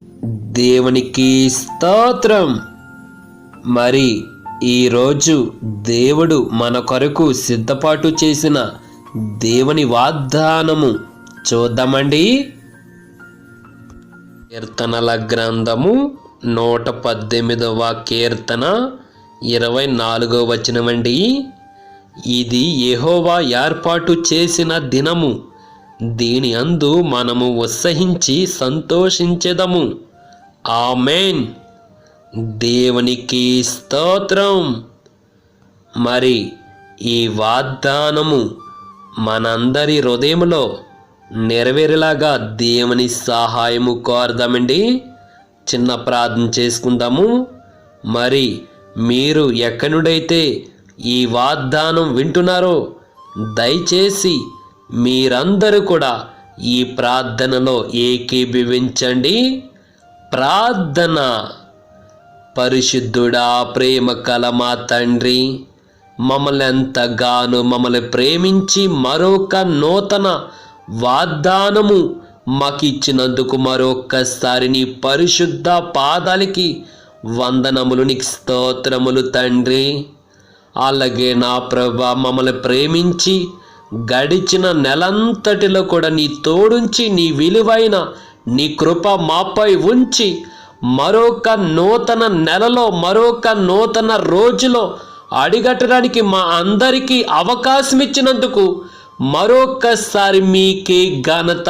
దేవునికి స్తోత్రం. మరి ఈరోజు దేవుడు మన కొరకు సిద్ధపాటు చేసిన దేవుని వాగ్దానము చూద్దామండి. కీర్తనల గ్రంథము 118వ కీర్తన 24వ వచనమండి. ఇది యెహోవా ఏర్పాటు చేసిన దినము, దీని అందు మనము ఉత్సహించి సంతోషించెదము. ఆమేన్. దేవునికి స్తోత్రం. మరి ఈ వాగ్దానము మనందరి హృదయంలో నెరవేరేలాగా దేవుని సహాయము కోరదామండి. చిన్న ప్రార్థన చేసుకుందాము. మరి మీరు ఎక్కడి నుండైతే ఈ వాగ్దానం వింటున్నారో దయచేసి మీరందరూ కూడా ఈ ప్రార్థనలో ఏకీభవించండి. ప్రార్థన. పరిశుద్ధుడా, ప్రేమ కల మా తండ్రి, మమ్మల్ని ఎంతగానో మమ్మల్ని ప్రేమించి మరొక నూతన వాగ్దానము మాకిచ్చినందుకు మరొక్కసారి నీ పరిశుద్ధ పాదాలకి వందనములు, నీకు స్తోత్రములు తండ్రి. అలాగే నా ప్రభా, మమ్మల్ని ప్రేమించి గడిచిన నెలంతటిలో కూడా నీ తోడుంచి నీ విలువైన నీ కృప మాపై ఉంచి మరొక నూతన నెలలో మరొక నూతన రోజులో అడిగట్టడానికి మా అందరికీ అవకాశం ఇచ్చినందుకు మరొకసారి మీకే ఘనత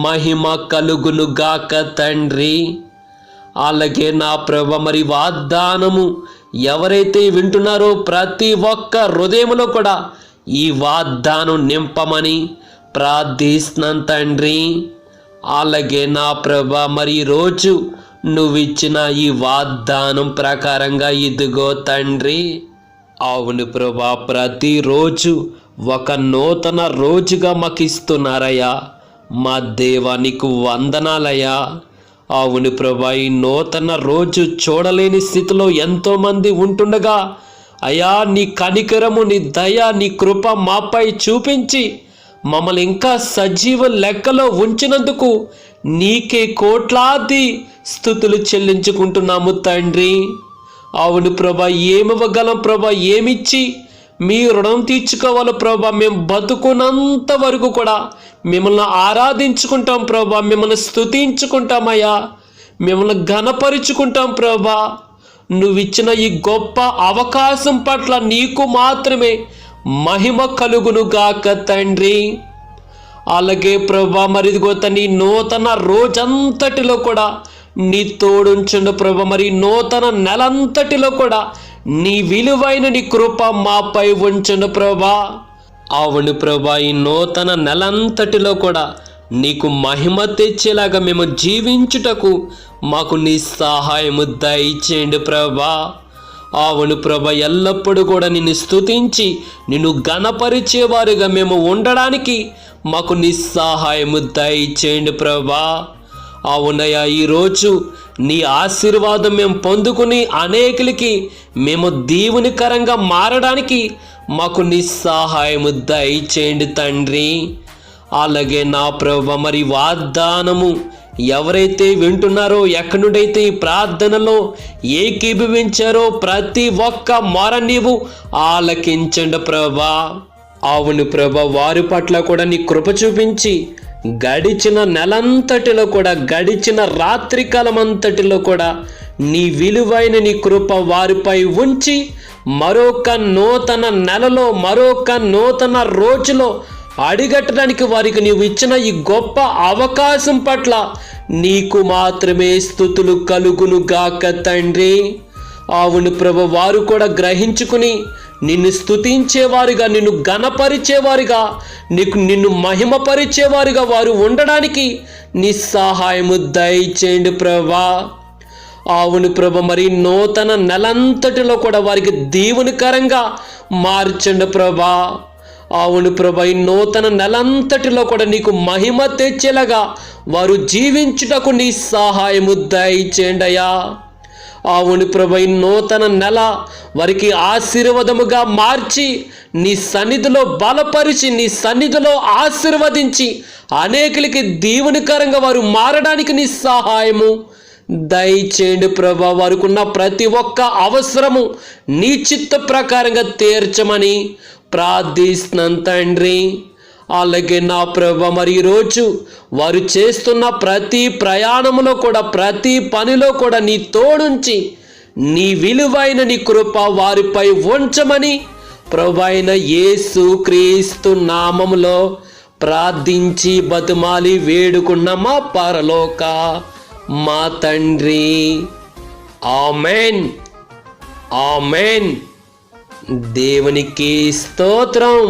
మహిమ కలుగునుగాక తండ్రి. అలాగే నా ప్రభ, మరి వాగ్దానము ఎవరైతే వింటున్నారో ప్రతి ఒక్క హృదయంలో కూడా ఈ వాగ్దానం నింపమని ప్రార్థిస్తున్నాను తండ్రి. అలాగే నా ప్రభ, మరి ఈరోజు నువ్విచ్చిన ఈ వాగ్దానం ప్రకారంగా ఇదిగో తండ్రి. అవును ప్రభా, ప్రతిరోజు ఒక నూతన రోజుగా మాకు ఇస్తున్నారయ్యా. మా దేవా, నీకు వందనాలయ్యా. అవును ప్రభా, ఈ నూతన రోజు చూడలేని స్థితిలో ఎంతోమంది ఉంటుండగా అయ్యా, నీ కనికరము, నీ దయ, నీ కృప మాపై చూపించి మమ్మల్ని ఇంకా సజీవ లెక్కలో ఉంచినందుకు నీకే కోట్లాది స్తుతులు చెల్లించుకుంటున్నాము తండ్రి. అవును ప్రభా, ఏమివ్వగలం ప్రభా, ఏమిచ్చి మీ రుణం తీర్చుకోవాలి ప్రభా. మేము బతుకున్నంత వరకు కూడా మిమ్మల్ని ఆరాధించుకుంటాం ప్రభా, మిమ్మల్ని స్తుతించుకుంటామయ్యా, మిమ్మల్ని ఘనపరుచుకుంటాం ప్రభా. నువ్విచ్చిన ఈ గొప్ప అవకాశం పట్ల నీకు మాత్రమే మహిమ కలుగునుగాక తండ్రి. అలాగే ప్రభా, మరిదిగో నీ నూతన రోజంతటిలో కూడా నీ తోడుంచండు ప్రభా. మరి నూతన నెలంతటిలో కూడా నీ విలువైన నీ కృప మాపై ఉంచండు ప్రభా. అవును ప్రభా, ఈ నూతన నెలంతటిలో కూడా నీకు మహిమ తెచ్చేలాగా మేము జీవించుటకు మాకు నీ సహాయము దయచేయండి ప్రభా. అవును ప్రభా, ఎల్లప్పుడూ కూడా నిన్ను స్తుతించి నిన్ను ఘనపరిచేవారుగా మేము ఉండడానికి మాకు నీ సహాయము దయచేయండి ప్రభా. అవునయ్యా, ఈరోజు నీ ఆశీర్వాదం మేము పొందుకుని అనేకులకి మేము దీవునికరంగా మారడానికి మాకు నీ సహాయము దయచేయండి తండ్రి. అలాగే నా ప్రభా, మరి వాగ్దానము ఎవరైతే వింటున్నారో, ఎక్కడి నుండైతే ఈ ప్రార్థనలో ఏకీభవించారో ప్రతి ఒక్క మొర నీవు ఆలకించండి ప్రభా. అవును ప్రభా, వారి పట్ల కూడా నీ కృప చూపించి గడిచిన నెలంతటిలో కూడా, గడిచిన రాత్రికాలం అంతటిలో కూడా నీ విలువైన నీ కృప వారిపై ఉంచి మరొక నూతన నెలలో మరొక నూతన రోజులో అడిగట్టడానికి వారికి నీవు ఇచ్చిన ఈ గొప్ప అవకాశం పట్ల నీకు మాత్రమే స్తుతులు కలుగునుగాక తండ్రి. అవును ప్రభు, వారు కూడా గ్రహించుకుని నిన్ను స్తుతించేవారుగా, నిన్ను ఘనపరిచేవారుగా, నిన్ను మహిమపరిచేవారుగా వారు ఉండడానికి నీ సహాయము దయచేయండి ప్రభా. అవును ప్రభు, మరి నూతన నెలంతటిలో కూడా వారికి దీవునికరంగా మార్చండి ప్రభా. అవును ప్రభా, ఈ నూతన నెలంతటిలో కూడా నీకు మహిమ తెచ్చేలాగా వారు జీవించుటకు నీ సహాయము దయచేయండి అయ్యా. అవును ప్రభు, ఈ నూతన నెల వారికి ఆశీర్వాదముగా మార్చి నీ సన్నిధిలో బలపరిచి నీ సన్నిధిలో ఆశీర్వదించి అనేకులకి దీవెనకరంగా వారు మారడానికి నీ సహాయము దయచేయండి ప్రభా. వారికి ఉన్న ప్రతి ఒక్క అవసరము నీ చిత్త ప్రకారంగా తీర్చమని ప్రార్థిస్తున్నాను తండ్రి. అలాగే నా ప్రభా, మరి ఈరోజు వారు చేస్తున్న ప్రతి ప్రయాణములో కూడా ప్రతి పనిలో కూడా నీ తోడుంచి నీ విలువైన నీ కృప వారిపై ఉంచమని ప్రభు అయిన యేసు క్రీస్తు నామములో ప్రార్థించి బతుమాలి వేడుకున్న మా పరలోక మా తండ్రి. Amen, amen. దేవునికి స్తోత్రం.